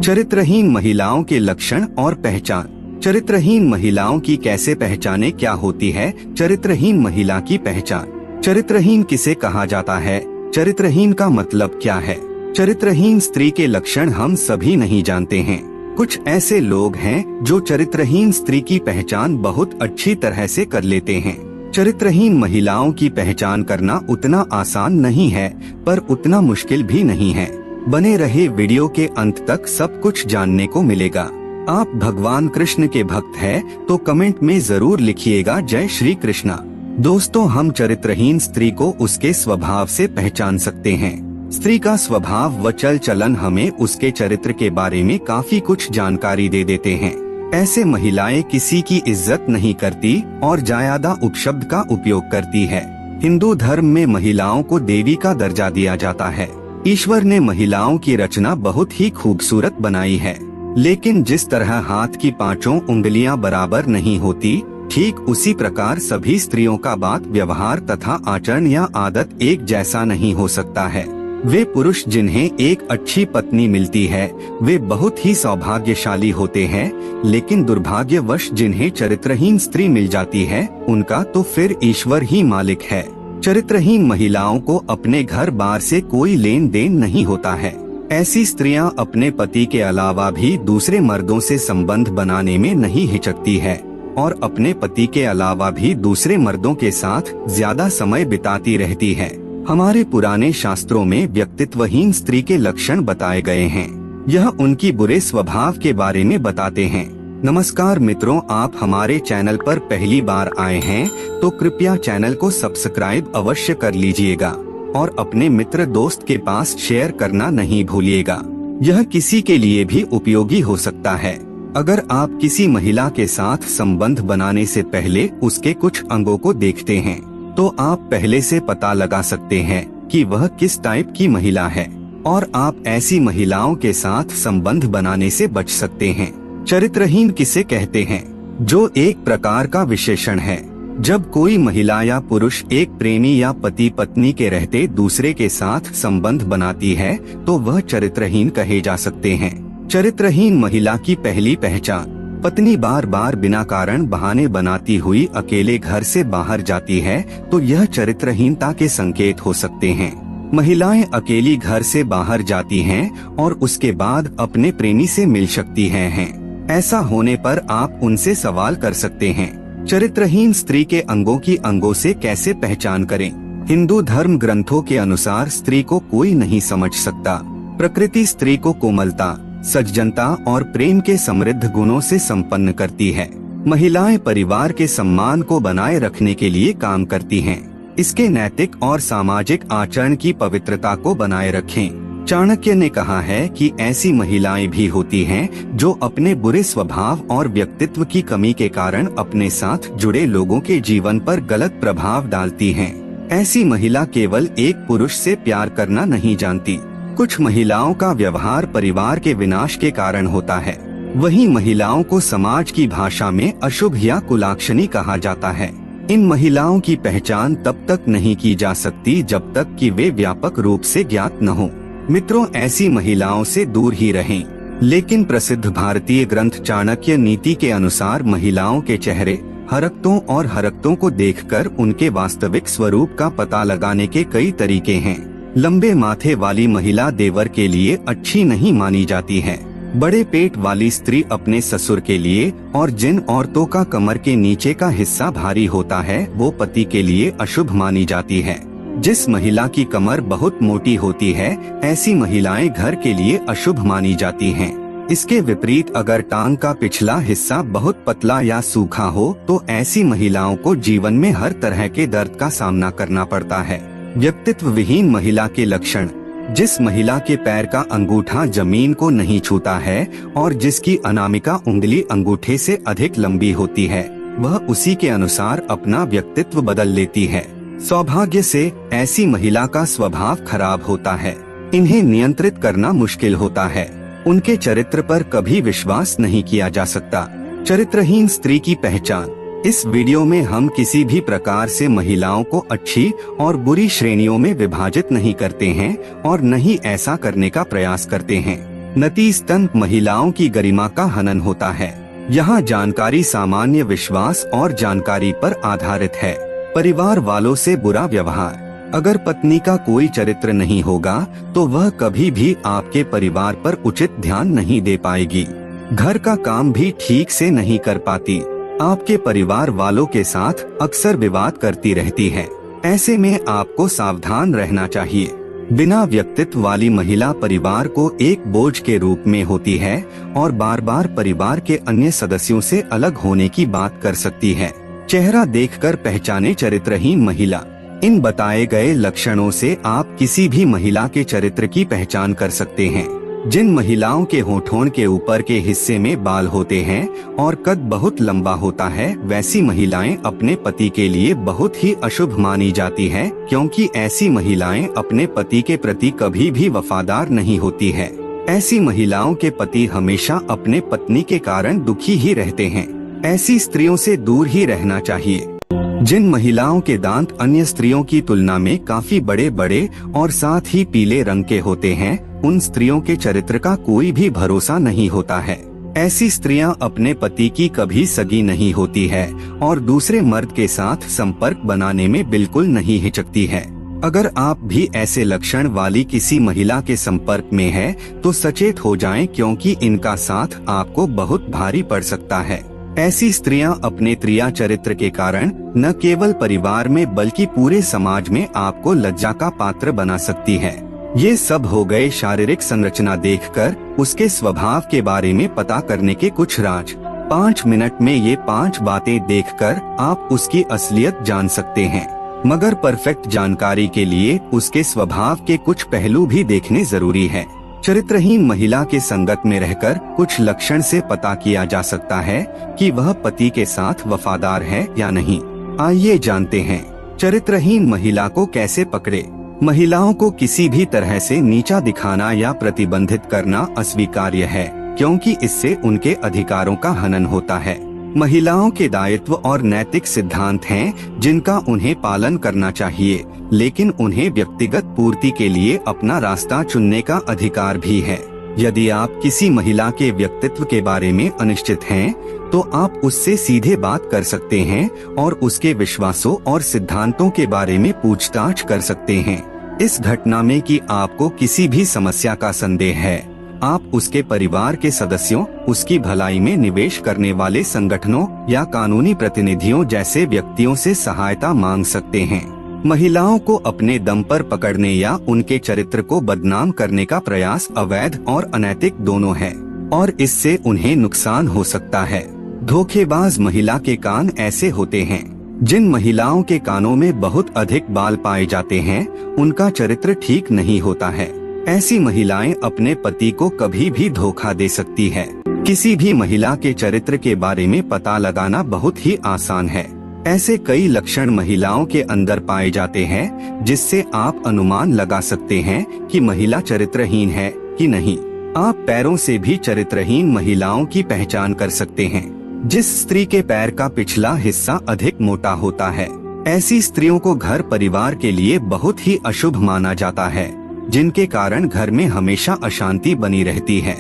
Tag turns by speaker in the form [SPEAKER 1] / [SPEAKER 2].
[SPEAKER 1] चरित्रहीन महिलाओं के लक्षण और पहचान। चरित्रहीन महिलाओं की कैसे पहचाने, क्या होती है चरित्रहीन महिला की पहचान? चरित्रहीन किसे कहा जाता है? चरित्रहीन का मतलब क्या है? चरित्रहीन स्त्री के लक्षण हम सभी नहीं जानते हैं। कुछ ऐसे लोग हैं जो चरित्रहीन स्त्री की पहचान बहुत अच्छी तरह से कर लेते हैं। चरित्रहीन महिलाओं की पहचान करना उतना आसान नहीं है, पर उतना मुश्किल भी नहीं है। बने रहे वीडियो के अंत तक, सब कुछ जानने को मिलेगा। आप भगवान कृष्ण के भक्त हैं तो कमेंट में जरूर लिखिएगा जय श्री कृष्णा। दोस्तों, हम चरित्रहीन स्त्री को उसके स्वभाव से पहचान सकते हैं। स्त्री का स्वभाव व चल चलन हमें उसके चरित्र के बारे में काफी कुछ जानकारी दे देते हैं। ऐसे महिलाएं किसी की इज्जत नहीं करती और जायदा उपशब्द का उपयोग करती है। हिंदू धर्म में महिलाओं को देवी का दर्जा दिया जाता है। ईश्वर ने महिलाओं की रचना बहुत ही खूबसूरत बनाई है, लेकिन जिस तरह हाथ की पांचों उंगलियां बराबर नहीं होती, ठीक उसी प्रकार सभी स्त्रियों का बात व्यवहार तथा आचरण या आदत एक जैसा नहीं हो सकता है। वे पुरुष जिन्हें एक अच्छी पत्नी मिलती है वे बहुत ही सौभाग्यशाली होते हैं, लेकिन दुर्भाग्यवश जिन्हें चरित्रहीन स्त्री मिल जाती है उनका तो फिर ईश्वर ही मालिक है। चरित्रहीन महिलाओं को अपने घर बार से कोई लेन देन नहीं होता है। ऐसी स्त्रियां अपने पति के अलावा भी दूसरे मर्दों से संबंध बनाने में नहीं हिचकती है और अपने पति के अलावा भी दूसरे मर्दों के साथ ज्यादा समय बिताती रहती है। हमारे पुराने शास्त्रों में व्यक्तित्वहीन स्त्री के लक्षण बताए गए हैं। यह उनकी बुरे स्वभाव के बारे में बताते हैं। नमस्कार मित्रों, आप हमारे चैनल पर पहली बार आए हैं तो कृपया चैनल को सब्सक्राइब अवश्य कर लीजिएगा और अपने मित्र दोस्त के पास शेयर करना नहीं भूलिएगा। यह किसी के लिए भी उपयोगी हो सकता है। अगर आप किसी महिला के साथ संबंध बनाने से पहले उसके कुछ अंगों को देखते हैं तो आप पहले से पता लगा सकते हैं कि वह किस टाइप की महिला है और आप ऐसी महिलाओं के साथ संबंध बनाने से बच सकते हैं। चरित्रहीन किसे कहते हैं? जो एक प्रकार का विशेषण है। जब कोई महिला या पुरुष एक प्रेमी या पति पत्नी के रहते दूसरे के साथ संबंध बनाती है तो वह चरित्रहीन कहे जा सकते हैं। चरित्रहीन महिला की पहली पहचान। पत्नी बार बार बिना कारण बहाने बनाती हुई अकेले घर से बाहर जाती है तो यह चरित्रहीनता के संकेत हो सकते हैं। महिलाएं अकेली घर से बाहर जाती हैं और उसके बाद अपने प्रेमी से मिल सकती हैं। ऐसा होने पर आप उनसे सवाल कर सकते हैं। चरित्रहीन स्त्री के अंगों की अंगों से कैसे पहचान करें? हिंदू धर्म ग्रंथों के अनुसार स्त्री को कोई नहीं समझ सकता। प्रकृति स्त्री को कोमलता, सज्जनता और प्रेम के समृद्ध गुणों से संपन्न करती है। महिलाएं परिवार के सम्मान को बनाए रखने के लिए काम करती हैं। इसके नैतिक और सामाजिक आचरण की पवित्रता को बनाए रखें। चाणक्य ने कहा है कि ऐसी महिलाएं भी होती हैं जो अपने बुरे स्वभाव और व्यक्तित्व की कमी के कारण अपने साथ जुड़े लोगों के जीवन पर गलत प्रभाव डालती हैं। ऐसी महिला केवल एक पुरुष से प्यार करना नहीं जानती। कुछ महिलाओं का व्यवहार परिवार के विनाश के कारण होता है। वहीं महिलाओं को समाज की भाषा में अशुभ या कुलाक्षणी कहा जाता है। इन महिलाओं की पहचान तब तक नहीं की जा सकती जब तक कि वे व्यापक रूप से ज्ञात न हो। मित्रों, ऐसी महिलाओं से दूर ही रहें। लेकिन प्रसिद्ध भारतीय ग्रंथ चाणक्य नीति के अनुसार महिलाओं के चेहरे, हरकतों और हरकतों को देखकर उनके वास्तविक स्वरूप का पता लगाने के कई तरीके हैं। लंबे माथे वाली महिला देवर के लिए अच्छी नहीं मानी जाती है। बड़े पेट वाली स्त्री अपने ससुर के लिए और जिन औरतों का कमर के नीचे का हिस्सा भारी होता है वो पति के लिए अशुभ मानी जाती है। जिस महिला की कमर बहुत मोटी होती है ऐसी महिलाएं घर के लिए अशुभ मानी जाती हैं। इसके विपरीत अगर टांग का पिछला हिस्सा बहुत पतला या सूखा हो तो ऐसी महिलाओं को जीवन में हर तरह के दर्द का सामना करना पड़ता है। व्यक्तित्व विहीन महिला के लक्षण। जिस महिला के पैर का अंगूठा जमीन को नहीं छूता है और जिसकी अनामिका उंगली अंगूठे से अधिक लंबी होती है वह उसी के अनुसार अपना व्यक्तित्व बदल लेती है। सौभाग्य से ऐसी महिला का स्वभाव खराब होता है। इन्हें नियंत्रित करना मुश्किल होता है। उनके चरित्र पर कभी विश्वास नहीं किया जा सकता। चरित्रहीन स्त्री की पहचान। इस वीडियो में हम किसी भी प्रकार से महिलाओं को अच्छी और बुरी श्रेणियों में विभाजित नहीं करते हैं और न ही ऐसा करने का प्रयास करते हैं। नतीजतन महिलाओं की गरिमा का हनन होता है। यहाँ जानकारी सामान्य विश्वास और जानकारी पर आधारित है। परिवार वालों से बुरा व्यवहार। अगर पत्नी का कोई चरित्र नहीं होगा तो वह कभी भी आपके परिवार पर उचित ध्यान नहीं दे पाएगी। घर का काम भी ठीक से नहीं कर पाती। आपके परिवार वालों के साथ अक्सर विवाद करती रहती है। ऐसे में आपको सावधान रहना चाहिए। बिना व्यक्तित्व वाली महिला परिवार को एक बोझ के रूप में होती है और बार बार परिवार के अन्य सदस्यों से अलग होने की बात कर सकती है। चेहरा देखकर पहचाने चरित्रहीन महिला। इन बताए गए लक्षणों से आप किसी भी महिला के चरित्र की पहचान कर सकते हैं। जिन महिलाओं के होठों के ऊपर के हिस्से में बाल होते हैं और कद बहुत लंबा होता है, वैसी महिलाएं अपने पति के लिए बहुत ही अशुभ मानी जाती है, क्योंकि ऐसी महिलाएं अपने पति के प्रति कभी भी वफादार नहीं होती है। ऐसी महिलाओं के पति हमेशा अपने पत्नी के कारण दुखी ही रहते हैं। ऐसी स्त्रियों से दूर ही रहना चाहिए। जिन महिलाओं के दांत अन्य स्त्रियों की तुलना में काफी बड़े बड़े और साथ ही पीले रंग के होते हैं, उन स्त्रियों के चरित्र का कोई भी भरोसा नहीं होता है। ऐसी स्त्रियां अपने पति की कभी सगी नहीं होती है और दूसरे मर्द के साथ संपर्क बनाने में बिल्कुल नहीं हिचकती है। अगर आप भी ऐसे लक्षण वाली किसी महिला के संपर्क में है तो सचेत हो जाएं, क्योंकि इनका साथ आपको बहुत भारी पड़ सकता है। ऐसी स्त्रियां अपने त्रिया चरित्र के कारण न केवल परिवार में बल्कि पूरे समाज में आपको लज्जा का पात्र बना सकती है। ये सब हो गए शारीरिक संरचना देखकर उसके स्वभाव के बारे में पता करने के कुछ राज। 5 मिनट में ये 5 बातें देखकर आप उसकी असलियत जान सकते हैं, मगर परफेक्ट जानकारी के लिए उसके स्वभाव के कुछ पहलू भी देखने जरूरी है। चरित्रहीन महिला के संगत में रहकर कुछ लक्षण से पता किया जा सकता है कि वह पति के साथ वफादार है या नहीं। आइए जानते हैं चरित्रहीन महिला को कैसे पकड़े। महिलाओं को किसी भी तरह से नीचा दिखाना या प्रतिबंधित करना अस्वीकार्य है, क्योंकि इससे उनके अधिकारों का हनन होता है। महिलाओं के दायित्व और नैतिक सिद्धांत हैं जिनका उन्हें पालन करना चाहिए, लेकिन उन्हें व्यक्तिगत पूर्ति के लिए अपना रास्ता चुनने का अधिकार भी है। यदि आप किसी महिला के व्यक्तित्व के बारे में अनिश्चित हैं, तो आप उससे सीधे बात कर सकते हैं और उसके विश्वासों और सिद्धांतों के बारे में पूछताछ कर सकते हैं। इस घटना में कि आपको किसी भी समस्या का संदेह है, आप उसके परिवार के सदस्यों, उसकी भलाई में निवेश करने वाले संगठनों या कानूनी प्रतिनिधियों जैसे व्यक्तियों से सहायता मांग सकते हैं। महिलाओं को अपने दम पर पकड़ने या उनके चरित्र को बदनाम करने का प्रयास अवैध और अनैतिक दोनों है और इससे उन्हें नुकसान हो सकता है। धोखेबाज महिला के कान ऐसे होते हैं। जिन महिलाओं के कानों में बहुत अधिक बाल पाए जाते हैं, उनका चरित्र ठीक नहीं होता है। ऐसी महिलाएं अपने पति को कभी भी धोखा दे सकती है। किसी भी महिला के चरित्र के बारे में पता लगाना बहुत ही आसान है। ऐसे कई लक्षण महिलाओं के अंदर पाए जाते हैं जिससे आप अनुमान लगा सकते हैं कि महिला चरित्रहीन है कि नहीं। आप पैरों से भी चरित्रहीन महिलाओं की पहचान कर सकते हैं। जिस स्त्री के पैर का पिछला हिस्सा अधिक मोटा होता है, ऐसी स्त्रियों को घर परिवार के लिए बहुत ही अशुभ माना जाता है, जिनके कारण घर में हमेशा अशांति बनी रहती है।